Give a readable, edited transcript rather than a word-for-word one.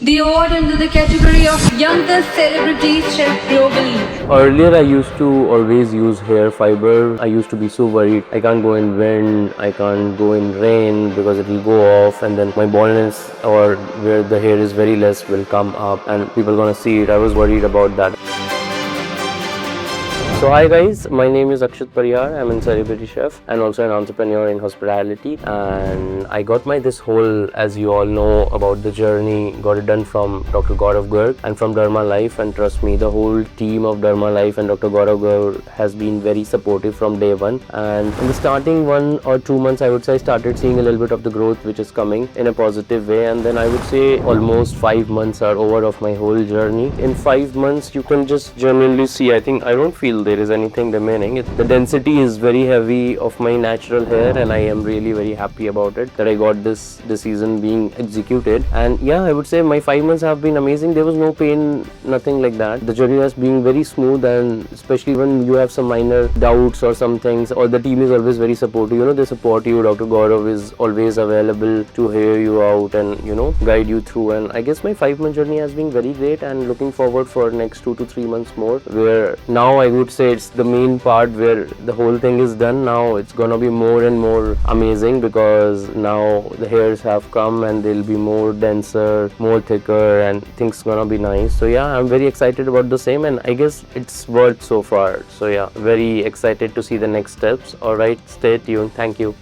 the award under the category of Youngest Celebrity Chef globally. Earlier, I used to always use hair fiber. I used to be so worried. I can't go in wind, I can't go in rain because it will go off, and then my baldness or where the hair is very less will come up and people are gonna see it. I was worried about that. So hi guys, my name is Akshat Parihar. I'm a celebrity chef and also an entrepreneur in hospitality, and I got this whole, as you all know about the journey, got it done from Dr. Gaurav Garg and from Dermalife, and trust me, the whole team of Dermalife and Dr. Gaurav Garg has been very supportive from day one. And in the starting 1 or 2 months, I would say I started seeing a little bit of the growth which is coming in a positive way, and then I would say almost 5 months are over of my whole journey. In 5 months you can just genuinely see, I don't feel there is anything remaining. The density is very heavy of my natural hair, and I am really very happy about it that I got this decision being executed. And yeah, I would say my 5 months have been amazing. There was no pain, nothing like that. The journey has been very smooth, and especially when you have some minor doubts or some things, or the team is always very supportive. They support you. Dr. Gaurav is always available to hear you out and guide you through. And I guess my 5-month journey has been very great, and looking forward for next 2 to 3 months more, where now I would say it's the main part where the whole thing is done. Now it's gonna be more and more amazing because now the hairs have come and they'll be more denser, more thicker, and things gonna be nice. So yeah, I'm very excited about the same, and I guess it's worked so far. So yeah, very excited to see the next steps. Alright, stay tuned. Thank you.